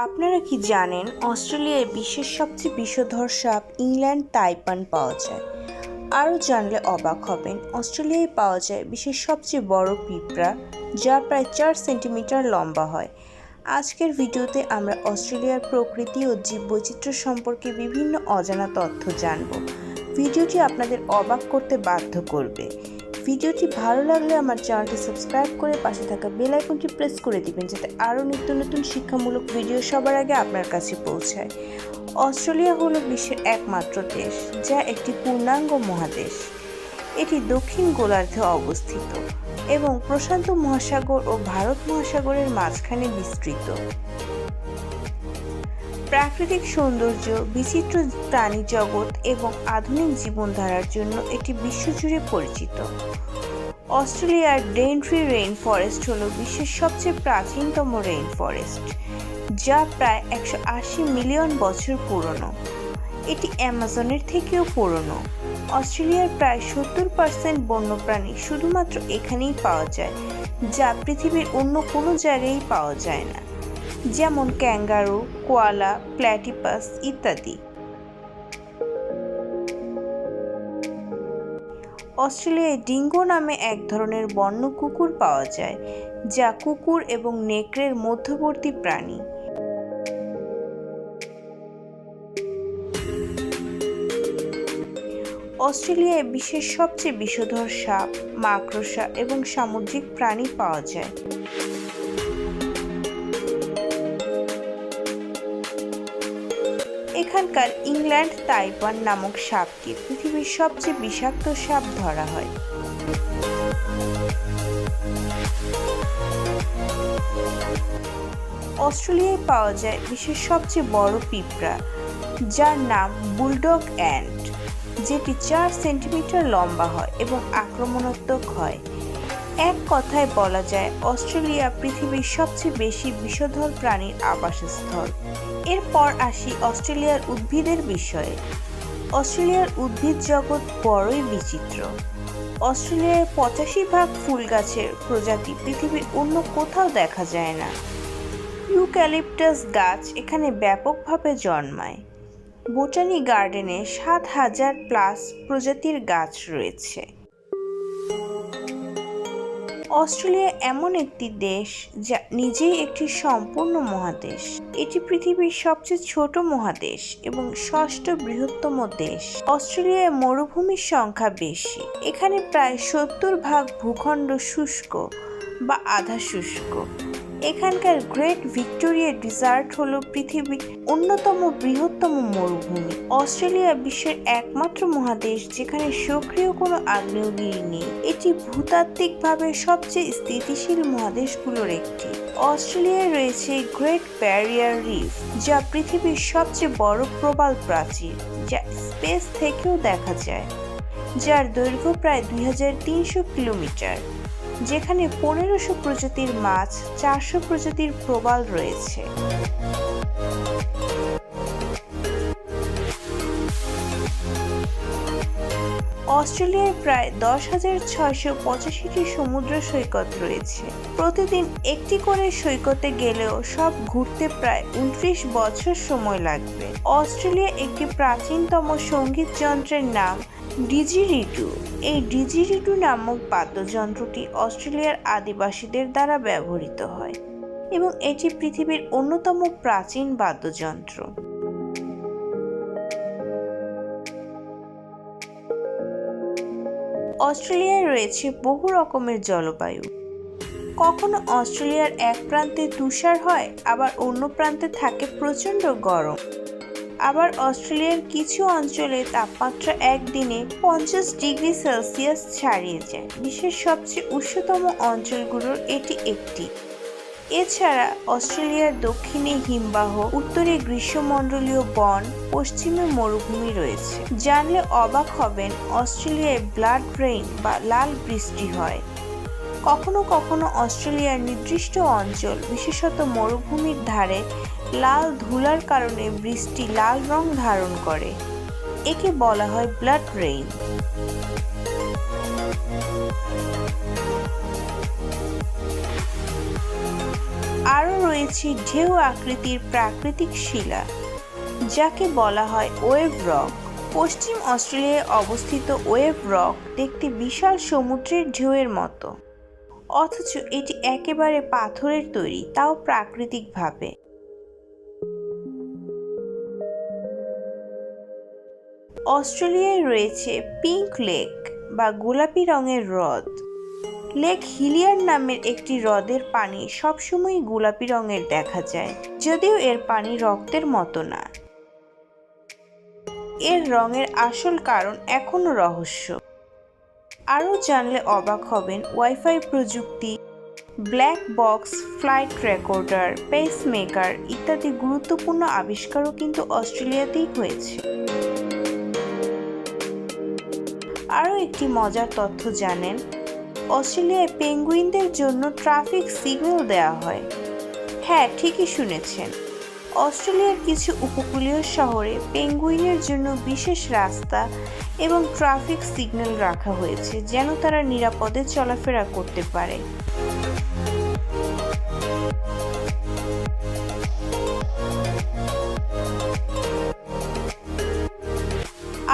আপনারা কি জানেন অস্ট্রেলিয়ায় বিশ্বের সবচেয়ে বিষধর সাপ ইংল্যান্ড তাইপান পাওয়া যায়? আরও জানলে অবাক হবেন, অস্ট্রেলিয়ায় পাওয়া যায় বিশ্বের সবচেয়ে বড় পিঁপড়া, যা প্রায় 4 সেন্টিমিটার লম্বা হয়। আজকের ভিডিওতে আমরা অস্ট্রেলিয়ার প্রকৃতি ও জীববৈচিত্র্য সম্পর্কে বিভিন্ন অজানা তথ্য জানব। ভিডিওটি আপনাদের অবাক করতে বাধ্য করবে। ভিডিওটি ভালো লাগলে আমার চ্যানেলটি সাবস্ক্রাইব করে পাশে থাকা বেল আইকনটি প্রেস করে দিবেন, যাতে আরও নিত্য নতুন শিক্ষামূলক ভিডিও সবার আগে আপনার কাছে পৌঁছায়। অস্ট্রেলিয়া হলো বিশ্বের একমাত্র দেশ যা একটি পূর্ণাঙ্গ মহাদেশ। এটি দক্ষিণ গোলার্ধে অবস্থিত এবং প্রশান্ত মহাসাগর ও ভারত মহাসাগরের মাঝখানে বিস্তৃত। প্রাকৃতিক সৌন্দর্য, বিচিত্র প্রাণী জগৎ এবং আধুনিক জীবনধারার জন্য এটি বিশ্বজুড়ে পরিচিত। অস্ট্রেলিয়ার ডেনট্রি রেইন ফরেস্ট হল বিশ্বের সবচেয়ে প্রাচীনতম রেইন ফরেস্ট, যা প্রায় 180 মিলিয়ন বছর পুরনো। এটি অ্যামাজনের থেকেও পুরনো। অস্ট্রেলিয়ার প্রায় 70% বন্যপ্রাণী শুধুমাত্র এখানেই পাওয়া যায়, যা পৃথিবীর অন্য কোনো জায়গায় পাওয়া যায় না, যেমন ক্যাঙ্গারু, কোয়ালা, প্ল্যাটিপাস ইত্যাদি। অস্ট্রেলিয়ায় ডিঙ্গো নামে এক ধরনের বন্য কুকুর পাওয়া যায়, যা কুকুর এবং নেকড়ের মধ্যবর্তী প্রাণী। অস্ট্রেলিয়ায় বিশ্বের সবচেয়ে বিষধর সাপ, মাকড়সা এবং সামুদ্রিক প্রাণী পাওয়া যায়। এখানকার ইংল্যান্ড তাইপান নামক সাপকে পৃথিবীর সবচেয়ে বিষাক্ত সাপ ধরা হয়। অস্ট্রেলিয়ায় পাওয়া যায় বিশ্বের সবচেয়ে বড় পিঁপড়া, যার নাম বুলডগ অ্যান্ট, যেটি 4 সেন্টিমিটার লম্বা হয় এবং আক্রমণাত্মক হয়। এক কথায় বলা যায় অস্ট্রেলিয়া পৃথিবীর সবচেয়ে বেশি বিষধর প্রাণীর আবাসস্থল। এরপর আসি অস্ট্রেলিয়ার উদ্ভিদের বিষয়ে। অস্ট্রেলিয়ার উদ্ভিদ জগৎ বড়ই বিচিত্র। অস্ট্রেলিয়ায় 85% ফুল গাছের প্রজাতি পৃথিবীর অন্য কোথাও দেখা যায় না। ইউক্যালিপটাস গাছ এখানে ব্যাপকভাবে জন্মায়। বোটানি গার্ডেনে 7,000+ প্রজাতির গাছ রয়েছে। অস্ট্রেলিয়া এমন একটি দেশ যা নিজেই একটি সম্পূর্ণ মহাদেশ। এটি পৃথিবীর সবচেয়ে ছোট মহাদেশ এবং ষষ্ঠ বৃহত্তম দেশ। অস্ট্রেলিয়ায় মরুভূমির সংখ্যা বেশি। এখানে প্রায় 70% ভূখণ্ড শুষ্ক বা আধা শুষ্ক। এখানকার গ্রেট ভিক্টোরিয়া ডেজার্ট হল পৃথিবীর অন্যতম বৃহত্তম মরুভূমি। অস্ট্রেলিয়া বিশ্বের একমাত্র মহাদেশ যেখানে সক্রিয় কোনো আগ্নেয়গিরি নেই। এটি ভূতাত্ত্বিকভাবে সবচেয়ে স্থিতিশীল মহাদেশগুলোর একটি। অস্ট্রেলিয়ায় রয়েছে গ্রেট ব্যারিয়ার রিফ, যা পৃথিবীর সবচেয়ে বড় প্রবাল প্রাচীর, যা স্পেস থেকেও দেখা যায়, যার দৈর্ঘ্য প্রায় 2300 কিলোমিটার, যেখানে 1500 প্রজাতির মাছ, 400 প্রজাতির প্রবাল রয়েছে। অস্ট্রেলিয়ায় প্রায় 10,685টি সমুদ্র সৈকত রয়েছে। প্রতিদিন একটি করে সৈকতে গেলেও সব ঘুরতে প্রায় 29 বছর সময় লাগবে। অস্ট্রেলিয়া একটি প্রাচীনতম সঙ্গীত যন্ত্রের নাম ডিজিরিডু। এই ডিজিরিডু নামক বাদ্যযন্ত্রটি অস্ট্রেলিয়ার আদিবাসীদের দ্বারা ব্যবহৃত হয় এবং এটি পৃথিবীর অন্যতম প্রাচীন বাদ্যযন্ত্র। অস্ট্রেলিয়ায় রয়েছে বহু রকমের জলবায়ু। কখনো অস্ট্রেলিয়ার এক প্রান্তে তুষার হয়, আবার অন্য প্রান্তে থাকে প্রচণ্ড গরম। আবার অস্ট্রেলিয়ার কিছু অঞ্চলে তাপমাত্রা একদিনে 50 ডিগ্রি সেলসিয়াস ছাড়িয়ে যায়। বিশ্বের সবচেয়ে উষ্ণতম অঞ্চলগুলোর এটি একটি। এছাড়া অস্ট্রেলিয়ার দক্ষিণে হিমবাহ, উত্তরে গ্রীষ্মমণ্ডলীয় বন, পশ্চিমে মরুভূমি রয়েছে। জানলে অবাক হবেন, অস্ট্রেলিয়ায় ব্লাড রেইন বা লাল বৃষ্টি হয়। কখনো কখনো অস্ট্রেলিয়ার নির্দিষ্ট অঞ্চল, বিশেষত মরুভূমির ধারে লাল ধুলার কারণে বৃষ্টি লাল রং ধারণ করে। একে বলা হয় ব্লাড রেইন। রয়েছে ঢেউ আকৃতির প্রাকৃতিক শিলা, যাকে বলা হয় ওয়েভ রক। পশ্চিম অস্ট্রেলিয়ায় অবস্থিত ওয়েভ রক দেখতে বিশাল সমুদ্রের ঢেউয়ের মতো, অথচ এটি একেবারে পাথরের তৈরি, তাও প্রাকৃতিকভাবে। অস্ট্রেলিয়ায় রয়েছে পিঙ্ক লেক বা গোলাপি রঙের হ্রদ। লেক হিলিয়ার নামের একটি হ্রদের পানি সবসময় গোলাপি রঙের দেখা যায়, যদিও এর পানি রক্তের মতো না। এর রঙের আসল কারণ এখনো রহস্য। আরও জানলে অবাক হবেন, ওয়াইফাই প্রযুক্তি, black box, flight recorder, pacemaker ইত্যাদি গুরুত্বপূর্ণ আবিষ্কারও কিন্তু অস্ট্রেলিয়াতেই হয়েছে। আরও একটি মজার তথ্য জানেন, অস্ট্রেলিয়ায় পেঙ্গুইনদের জন্য ট্রাফিক সিগন্যাল দেওয়া হয়। হ্যাঁ, ঠিকই শুনেছেন, অস্ট্রেলিয়ার কিছু উপকূলীয় শহরে পেঙ্গুইনের জন্য বিশেষ রাস্তা এবং ট্রাফিক সিগন্যাল রাখা হয়েছে, যেন তারা নিরাপদে চলাফেরা করতে পারে।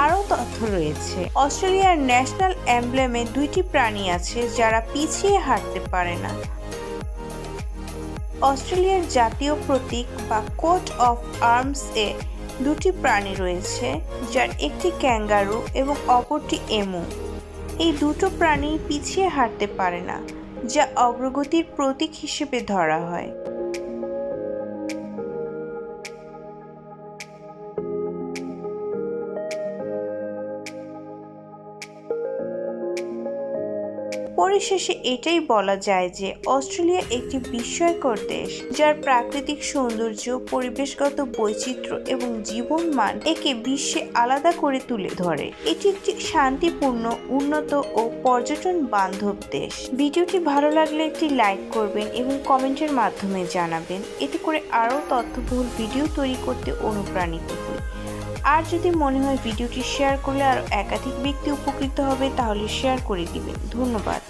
আরও তথ্য রয়েছে, অস্ট্রেলিয়ার ন্যাশনাল এমব্লেমে দুইটি প্রাণী আছে যারা পিছিয়ে হাঁটতে পারে না। অস্ট্রেলিয়ার জাতীয় প্রতীক বা কোট অফ আর্মস-এ দুটি প্রাণী রয়েছে, যার একটি ক্যাঙ্গারু এবং অপরটি এমু। এই দুটো প্রাণী পিছিয়ে হাঁটতে পারে না, যা অগ্রগতির প্রতীক হিসেবে ধরা হয়। পরিশেষে এটাই বলা যায় যে অস্ট্রেলিয়া একটি বিস্ময়কর দেশ, যার প্রাকৃতিক সৌন্দর্য, পরিবেশগত বৈচিত্র্য এবং জীবনমান একে বিশ্বে আলাদা করে তুলে ধরে। এটি একটি শান্তিপূর্ণ, উন্নত ও পর্যটন বান্ধব দেশ। ভিডিওটি ভালো লাগলে একটি লাইক করবেন এবং কমেন্টের মাধ্যমে জানাবেন, এতে করে আরও তথ্যবহুল ভিডিও তৈরি করতে অনুপ্রাণিত হই। আর যদি মনে হয় ভিডিওটি শেয়ার করলে আরও একাধিক ব্যক্তি উপকৃত হবে, তাহলে শেয়ার করে দিবেন। ধন্যবাদ।